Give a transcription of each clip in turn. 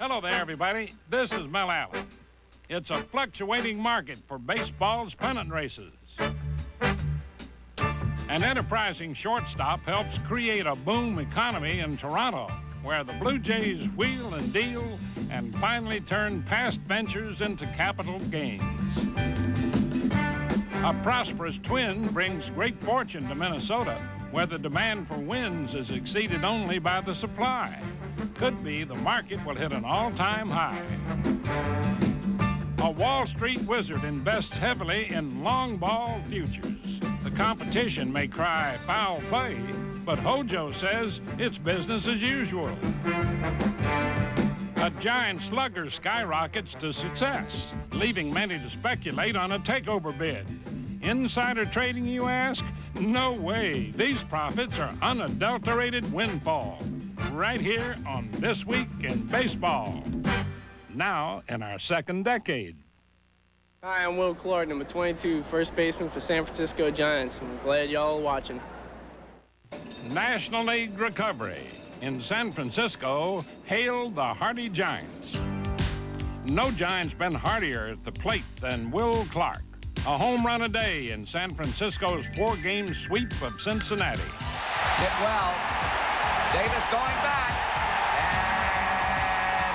Hello there, everybody. This is Mel Allen. It's a fluctuating market for baseball's pennant races. An enterprising shortstop helps create a boom economy in Toronto, where the Blue Jays wheel and deal and finally turn past ventures into capital gains. A prosperous twin brings great fortune to Minnesota, where the demand for wins is exceeded only by the supply. Could be the market will hit an all-time high. A Wall Street wizard invests heavily in long ball futures. The competition may cry foul play, but Hojo says it's business as usual. A giant slugger skyrockets to success, leaving many to speculate on a takeover bid. Insider trading, you ask? No way. These profits are unadulterated windfall. Right here on This Week in Baseball. Now in our second decade. Hi, I'm Will Clark, number 22, first baseman for San Francisco Giants. I'm glad y'all are watching. National League recovery. In San Francisco, hail the hardy Giants. No Giant's been hardier at the plate than Will Clark. A home run a day in San Francisco's 4-game sweep of Cincinnati. Hit well. Davis going back.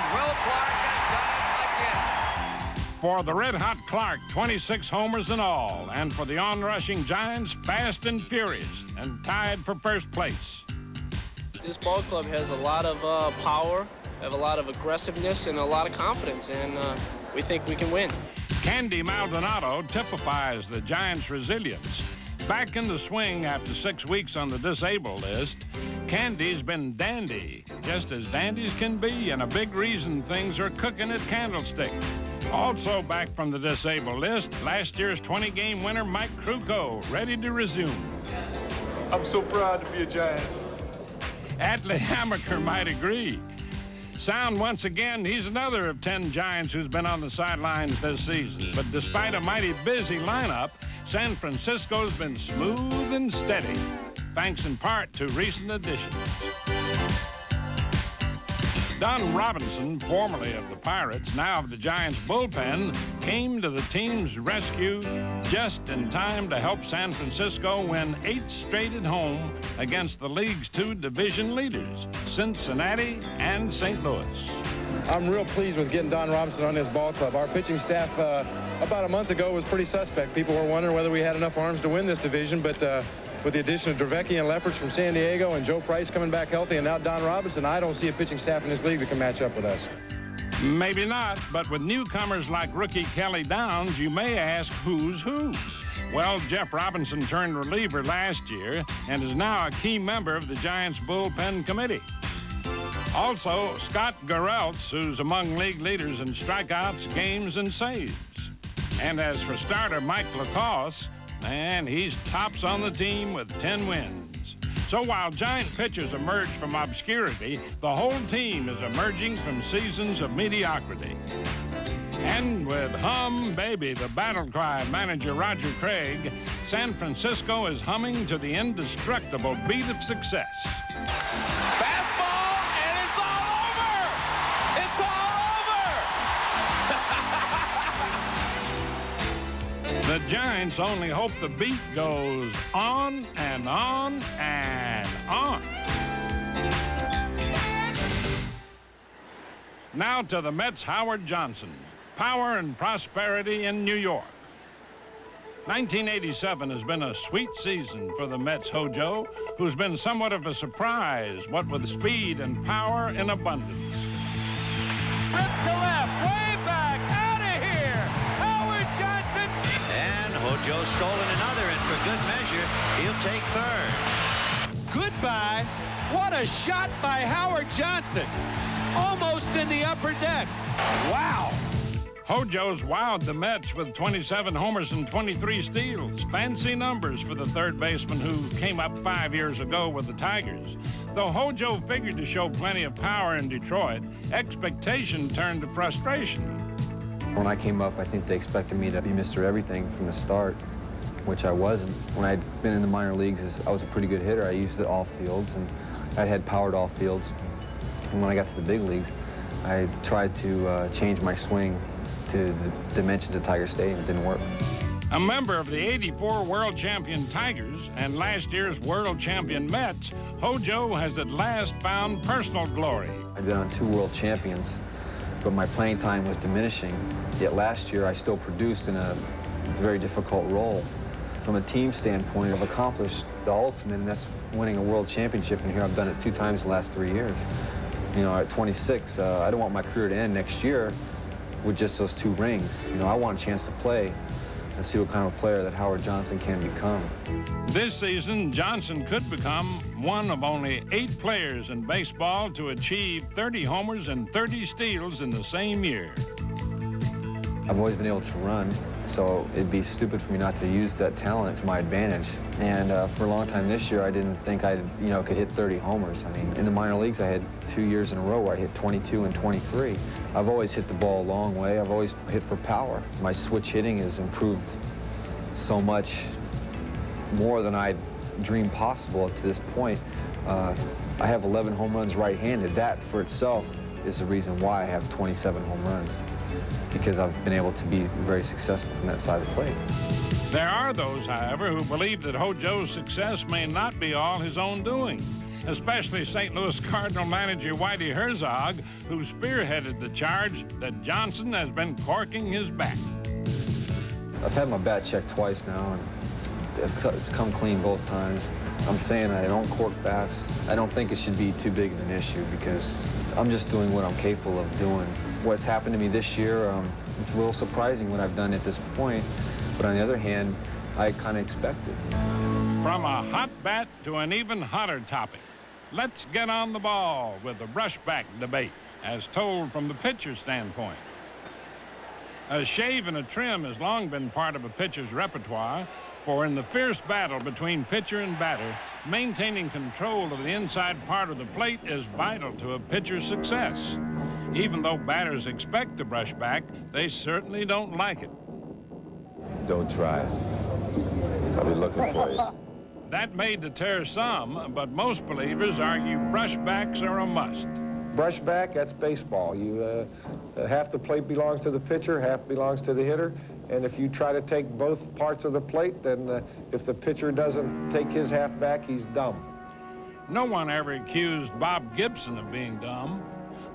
And Will Clark has done it again. For the red-hot Clark, 26 homers in all. And for the on-rushing Giants, fast and furious and tied for first place. This ball club has a lot of power, have a lot of aggressiveness, and a lot of confidence, and we think we can win. Candy Maldonado typifies the Giants' resilience. Back in the swing after 6 weeks on the disabled list, Candy's been dandy, just as dandies can be, and a big reason things are cooking at Candlestick. Also back from the disabled list, last year's 20-game winner Mike Krukow, ready to resume. I'm so proud to be a Giant. Atlee Hammaker might agree. Sound once again, he's another of 10 Giants who's been on the sidelines this season. But despite a mighty busy lineup, San Francisco's been smooth and steady, thanks in part to recent additions. Don Robinson, formerly of the Pirates, now of the Giants bullpen, came to the team's rescue just in time to help San Francisco win 8 straight at home against the league's 2 division leaders, Cincinnati and St. Louis. I'm real pleased with getting Don Robinson on this ball club. Our pitching staff about a month ago was pretty suspect. People were wondering whether we had enough arms to win this division, but with the addition of Dravecky and Lefferts from San Diego and Joe Price coming back healthy and now Don Robinson, I don't see a pitching staff in this league that can match up with us. Maybe not, but with newcomers like rookie Kelly Downs, you may ask who's who. Well, Jeff Robinson turned reliever last year and is now a key member of the Giants bullpen committee. Also, Scott Garrelts, who's among league leaders in strikeouts, games, and saves. And as for starter Mike Lacoste, man, he's tops on the team with 10 wins. So while Giant pitchers emerge from obscurity, the whole team is emerging from seasons of mediocrity. And with Hum Baby, the battle cry of manager Roger Craig, San Francisco is humming to the indestructible beat of success. Fastball, and it's all over! It's all over! The Giants only hope the beat goes on and on and on. Now to the Mets' Howard Johnson. Power and prosperity in New York. 1987 has been a sweet season for the Mets' Hojo, who's been somewhat of a surprise, what with speed and power in abundance. Rip to left, way back, out of here! Howard Johnson! And Hojo stolen another, and for good measure, he'll take third. Goodbye. What a shot by Howard Johnson. Almost in the upper deck. Wow. Hojo's wowed the Mets with 27 homers and 23 steals. Fancy numbers for the third baseman who came up 5 years ago with the Tigers. Though Hojo figured to show plenty of power in Detroit, expectation turned to frustration. When I came up, I think they expected me to be Mr. Everything from the start, which I wasn't. When I'd been in the minor leagues, I was a pretty good hitter. I used it all fields, and I had powered all fields. And when I got to the big leagues, I tried to change my swing to the dimensions of Tiger Stadium. It didn't work. A member of the '84 World Champion Tigers and last year's World Champion Mets, Hojo has at last found personal glory. I've been on 2 world champions, but my playing time was diminishing. Yet last year I still produced in a very difficult role. From a team standpoint, I've accomplished the ultimate, and that's winning a world championship, and here I've done it 2 times in the last 3 years. You know, at 26, I don't want my career to end next year with just those 2 rings. You know, I want a chance to play and see what kind of player that Howard Johnson can become. This season, Johnson could become one of only 8 players in baseball to achieve 30 homers and 30 steals in the same year. I've always been able to run, so it'd be stupid for me not to use that talent to my advantage. And for a long time this year, I didn't think I could hit 30 homers. I mean, in the minor leagues, I had 2 years in a row where I hit 22 and 23. I've always hit the ball a long way. I've always hit for power. My switch hitting has improved so much more than I'd dreamed possible to this point. I have 11 home runs right-handed. That for itself is the reason why I have 27 home runs, because I've been able to be very successful from that side of the plate. There are those, however, who believe that Hojo's success may not be all his own doing, especially St. Louis Cardinal manager Whitey Herzog, who spearheaded the charge that Johnson has been corking his bat. I've had my bat checked twice now, and it's come clean both times. I'm saying I don't cork bats. I don't think it should be too big of an issue because I'm just doing what I'm capable of doing. What's happened to me this year, it's a little surprising what I've done at this point, but on the other hand, I kind of expected. From a hot bat to an even hotter topic, let's get on the ball with the brushback debate, as told from the pitcher's standpoint. A shave and a trim has long been part of a pitcher's repertoire, for in the fierce battle between pitcher and batter, maintaining control of the inside part of the plate is vital to a pitcher's success. Even though batters expect the brushback, they certainly don't like it. Don't try it. I'll be looking for you. That may deter some, but most believers argue brushbacks are a must. Brushback, that's baseball. Half the plate belongs to the pitcher, half belongs to the hitter. And if you try to take both parts of the plate, then if the pitcher doesn't take his half back, he's dumb. No one ever accused Bob Gibson of being dumb.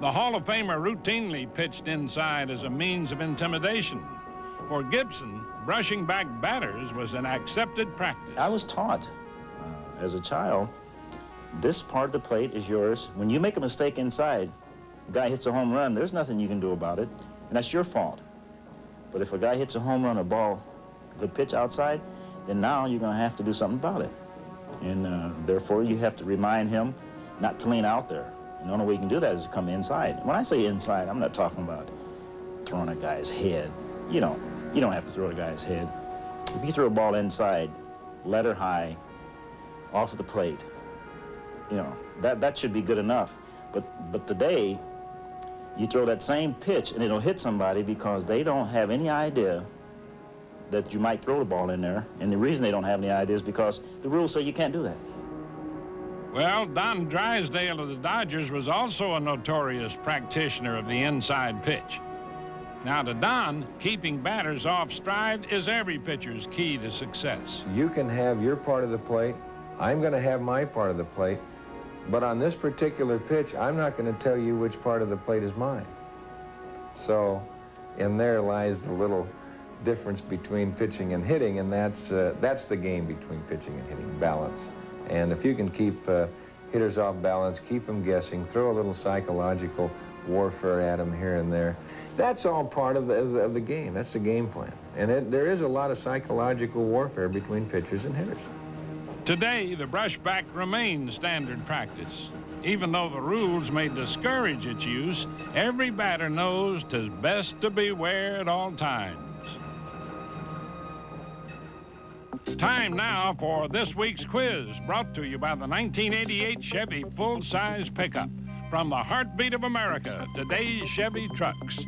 The Hall of Famer routinely pitched inside as a means of intimidation. For Gibson, brushing back batters was an accepted practice. I was taught as a child, this part of the plate is yours. When you make a mistake inside, a guy hits a home run, there's nothing you can do about it, and that's your fault. But if a guy hits a home run, a ball, good pitch outside, then now you're going to have to do something about it. And therefore, you have to remind him not to lean out there. And the only way you can do that is to come inside. When I say inside, I'm not talking about throwing a guy's head. You don't have to throw a guy's head. If you throw a ball inside, letter high, off of the plate, that should be good enough. But today, you throw that same pitch and it'll hit somebody because they don't have any idea that you might throw the ball in there. And the reason they don't have any idea is because the rules say you can't do that. Well, Don Drysdale of the Dodgers was also a notorious practitioner of the inside pitch. Now, to Don, keeping batters off stride is every pitcher's key to success. You can have your part of the plate. I'm going to have my part of the plate. But on this particular pitch, I'm not going to tell you which part of the plate is mine. So in there lies the little difference between pitching and hitting, and that's the game between pitching and hitting, balance. And if you can keep hitters off balance, keep them guessing, throw a little psychological warfare at them here and there, that's all part of the game. That's the game plan. And there is a lot of psychological warfare between pitchers and hitters. Today, the brushback remains standard practice. Even though the rules may discourage its use, every batter knows 'tis best to beware at all times. Time now for this week's quiz, brought to you by the 1988 Chevy full-size pickup. From the heartbeat of America, today's Chevy trucks.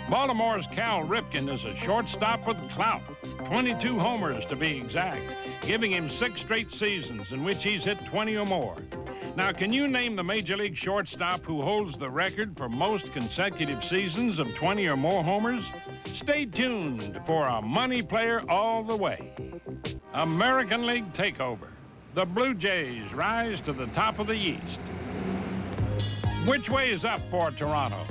Baltimore's Cal Ripken is a shortstop with clout, 22 homers to be exact, giving him 6 straight seasons in which he's hit 20 or more. Now, can you name the Major League shortstop who holds the record for most consecutive seasons of 20 or more homers? Stay tuned for a money player all the way. American League takeover. The Blue Jays rise to the top of the East. Which way is up for Toronto?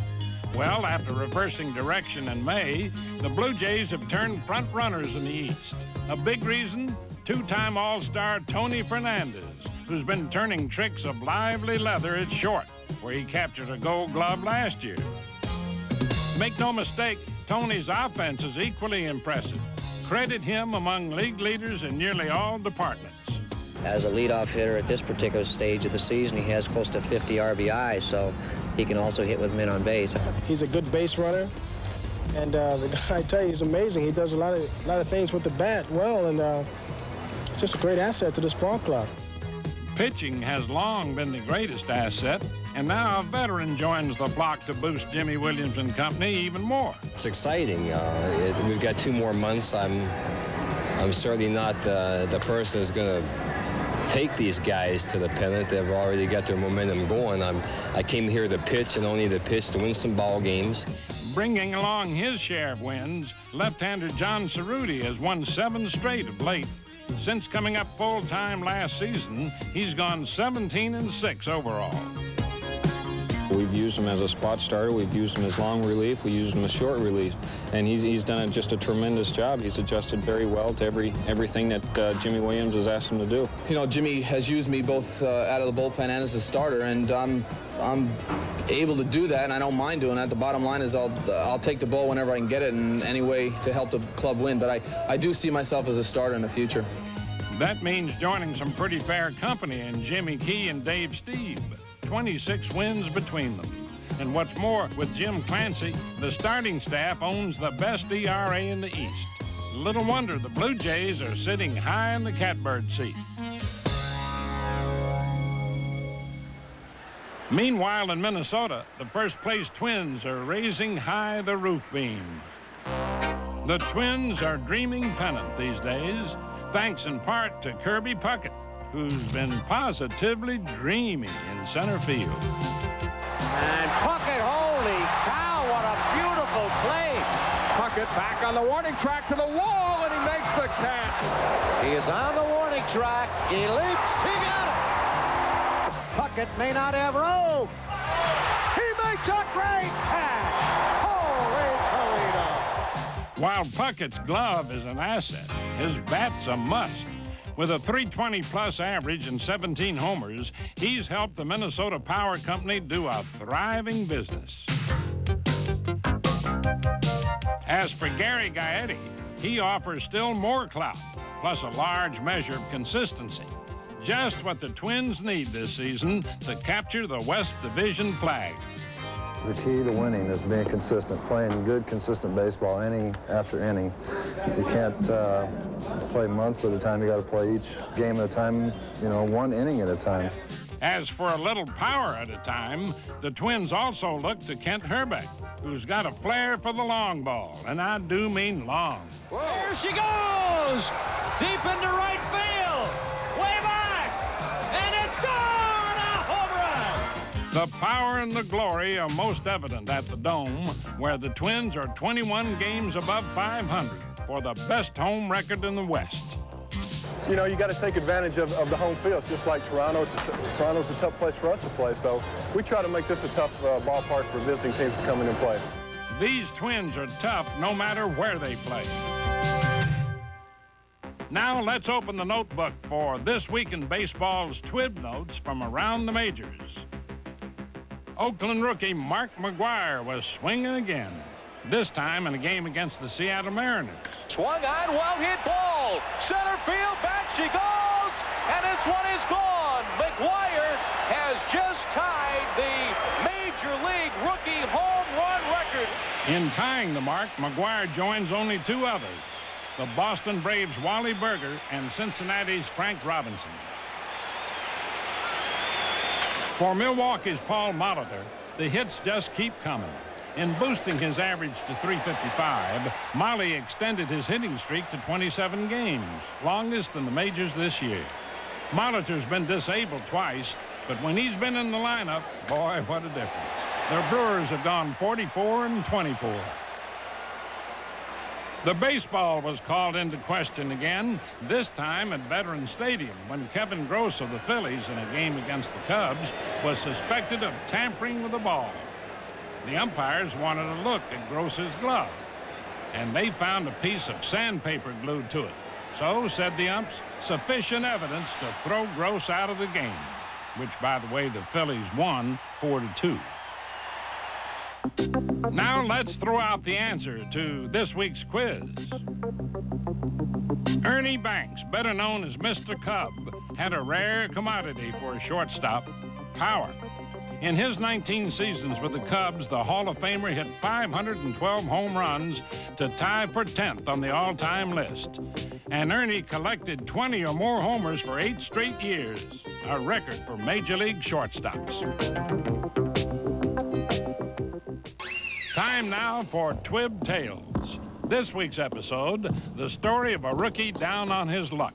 Well, after reversing direction in May, the Blue Jays have turned front runners in the East. A big reason? Two-time All-Star Tony Fernandez, who's been turning tricks of lively leather at short, where he captured a Gold Glove last year. Make no mistake, Tony's offense is equally impressive. Credit him among league leaders in nearly all departments. As a leadoff hitter at this particular stage of the season, he has close to 50 RBIs, so he can also hit with men on base. He's a good base runner, and the guy, I tell you, he's amazing. He does a lot of things with the bat well, and it's just a great asset to this ball club. Pitching has long been the greatest asset, and now a veteran joins the flock to boost Jimy Williams and company even more. It's exciting. We've got 2 more months. I'm certainly not the person who's going to take these guys to the pennant. They've already got their momentum going. I came here to pitch and only to pitch to win some ball games. Bringing along his share of wins, left-hander John Cerruti has won 7 straight of late. Since coming up full-time last season, he's gone 17-6 overall. We've used him as a spot starter, we've used him as long relief, we used him as short relief, and he's done just a tremendous job. He's adjusted very well to everything that Jimy Williams has asked him to do. You know, Jimy has used me both out of the bullpen and as a starter, and I'm able to do that, and I don't mind doing that. The bottom line is I'll take the ball whenever I can get it in any way to help the club win, but I do see myself as a starter in the future. That means joining some pretty fair company in Jimmy Key and Dave Stieb. 26 wins between them. And what's more, with Jim Clancy, the starting staff owns the best ERA in the East. Little wonder the Blue Jays are sitting high in the catbird seat. Meanwhile, in Minnesota, the first-place Twins are raising high the roof beam. The Twins are dreaming pennant these days, thanks in part to Kirby Puckett, who's been positively dreamy in center field. And Puckett, holy cow, what a beautiful play. Puckett back on the warning track to the wall, and he makes the catch. He is on the warning track. He leaps. He got it. Puckett may not have room. He makes a great catch. Holy Toledo. While Puckett's glove is an asset, his bat's a must. With a .320+ average and 17 homers, he's helped the Minnesota Power Company do a thriving business. As for Gary Gaetti, he offers still more clout, plus a large measure of consistency. Just what the Twins need this season to capture the West Division flag. The key to winning is being consistent, playing good, consistent baseball inning after inning. You can't play months at a time. You got to play each game at a time, you know, 1 inning at a time. As for a little power at a time, the Twins also look to Kent Hrbek, who's got a flair for the long ball, and I do mean long. Here she goes! Deep into right field! Way back! And it's gone! A home run! The power and the glory are most evident at the Dome, where the Twins are 21 games above .500 for the best home record in the West. You know, you got to take advantage of the home field. It's just like Toronto. Toronto's a tough place for us to play, so we try to make this a tough ballpark for visiting teams to come in and play. These Twins are tough no matter where they play. Now let's open the notebook for This Week in Baseball's Twib Notes from around the majors. Oakland rookie Mark McGwire was swinging again, this time in a game against the Seattle Mariners. Swung on, well-hit ball. Center field, back she goes, and this one is gone. McGwire has just tied the Major League rookie home run record. In tying the mark, McGwire joins only 2 others, the Boston Braves' Wally Berger and Cincinnati's Frank Robinson. For Milwaukee's Paul Molitor, the hits just keep coming. In boosting his average to .355, Molly extended his hitting streak to 27 games, longest in the majors this year. Molitor's been disabled twice, but when he's been in the lineup, boy, what a difference. The Brewers have gone 44-24. The baseball was called into question again, this time at Veterans Stadium, when Kevin Gross of the Phillies, in a game against the Cubs, was suspected of tampering with the ball. The umpires wanted a look at Gross's glove, and they found a piece of sandpaper glued to it. So, said the umps, sufficient evidence to throw Gross out of the game, which, by the way, the Phillies won 4-2. Now let's throw out the answer to this week's quiz. Ernie Banks, better known as Mr. Cub, had a rare commodity for a shortstop, power. In his 19 seasons with the Cubs, the Hall of Famer hit 512 home runs to tie for 10th on the all-time list. And Ernie collected 20 or more homers for 8 straight years, a record for Major League shortstops. Time now for Twib Tales. This week's episode, the story of a rookie down on his luck.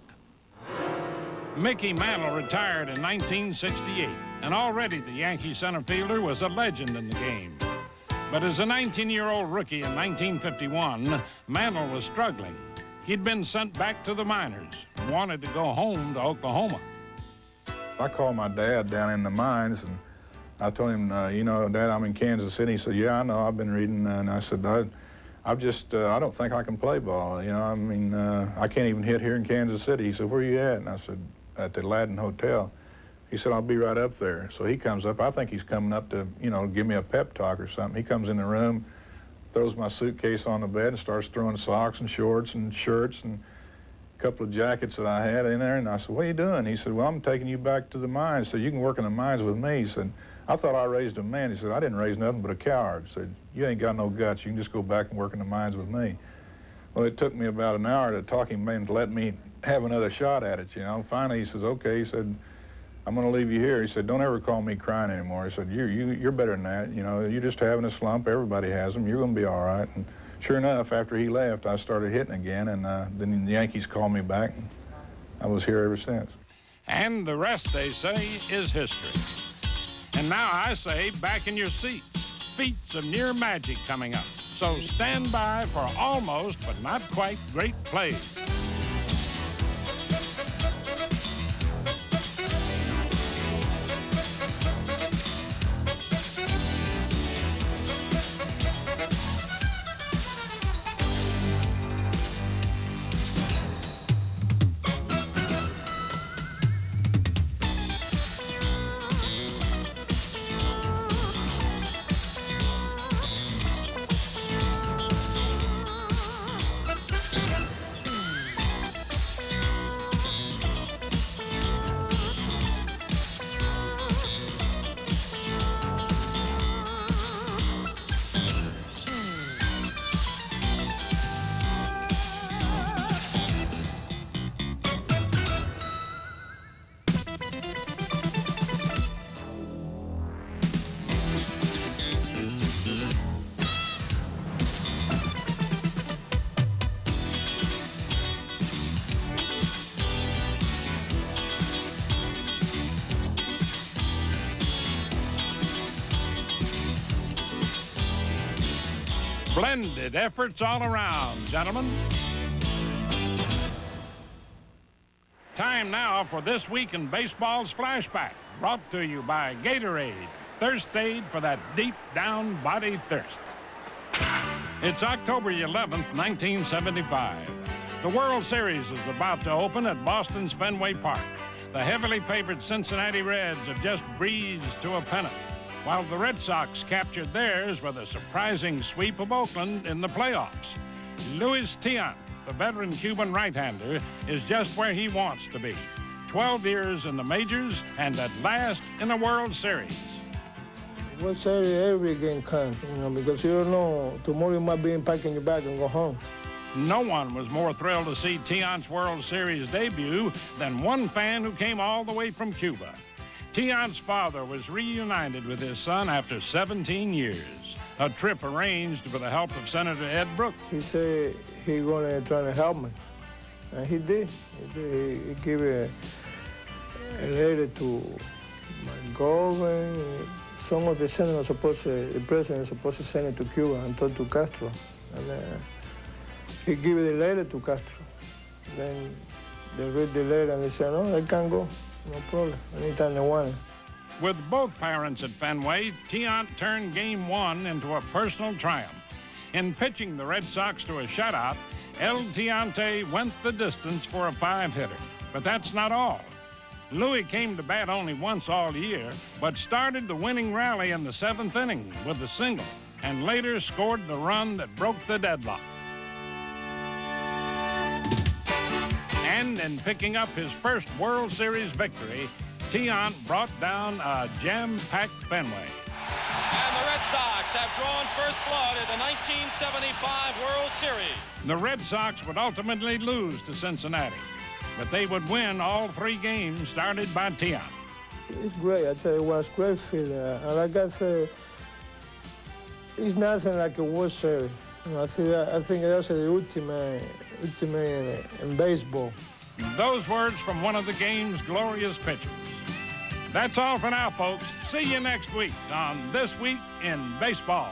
Mickey Mantle retired in 1968, and already the Yankee center fielder was a legend in the game. But as a 19-year-old rookie in 1951, Mantle was struggling. He'd been sent back to the minors, wanted to go home to Oklahoma. I called my dad down in the mines, and I told him, you know, Dad, I'm in Kansas City. He said, yeah, I know, I've been reading. And I said, I don't think I can play ball. You know, I mean, I can't even hit here in Kansas City. He said, where are you at? And I said, at the Aladdin Hotel. He said, I'll be right up there. So he comes up. I think he's coming up to, you know, give me a pep talk or something. He comes in the room, throws my suitcase on the bed and starts throwing socks and shorts and shirts and a couple of jackets that I had in there. And I said, what are you doing? He said, well, I'm taking you back to the mines so you can work in the mines with me. He said, I thought I raised a man. He said, I didn't raise nothing but a coward. He said, you ain't got no guts. You can just go back and work in the mines with me. Well, it took me about an hour to talk him into let me have another shot at it, you know. Finally, he says, okay. He said, I'm going to leave you here. He said, don't ever call me crying anymore. He said, you're better than that. You know, you're just having a slump. Everybody has them. You're going to be all right. And sure enough, after he left, I started hitting again, and then the Yankees called me back, and I was here ever since. And the rest, they say, is history. And now I say, back in your seats. Feats of near magic coming up. So stand by for almost, but not quite, great plays. Splendid efforts all around, gentlemen. Time now for This Week in Baseball's Flashback, brought to you by Gatorade, thirst aid for that deep down body thirst. It's October 11th, 1975. The World Series is about to open at Boston's Fenway Park. The heavily favored Cincinnati Reds have just breezed to a pennant, while the Red Sox captured theirs with a surprising sweep of Oakland in the playoffs. Luis Tiant, the veteran Cuban right-hander, is just where he wants to be. 12 years in the majors and at last in a World Series. World Series, every game counts, you know, because you don't know, tomorrow you might be packing your bag and go home. No one was more thrilled to see Tiant's World Series debut than one fan who came all the way from Cuba. Tiant's father was reunited with his son after 17 years, a trip arranged with the help of Senator Ed Brooks. He said he gonna try to help me, and he did. He gave a letter to my government, some of the senators the president is supposed to send it to Cuba and talk to Castro. And he gave the letter to Castro. Then they read the letter and they said, no, they can go, no problem, anytime they want it. With both parents at Fenway, Tiant turned Game 1 into a personal triumph. In pitching the Red Sox to a shutout, El Tiante went the distance for a 5-hitter. But that's not all. Louis came to bat only once all year, but started the winning rally in the 7th inning with a single, and later scored the run that broke the deadlock. And in picking up his first World Series victory, Tiant brought down a jam-packed Fenway. And the Red Sox have drawn first blood in the 1975 World Series. The Red Sox would ultimately lose to Cincinnati, but they would win all 3 games started by Tiant. It's great. I tell you what, it's great feeling. And like I said, it's nothing like a World Series. You know, I think that's the ultimate in baseball. Those words from one of the game's glorious pitchers. That's all for now, folks. See you next week on This Week in Baseball.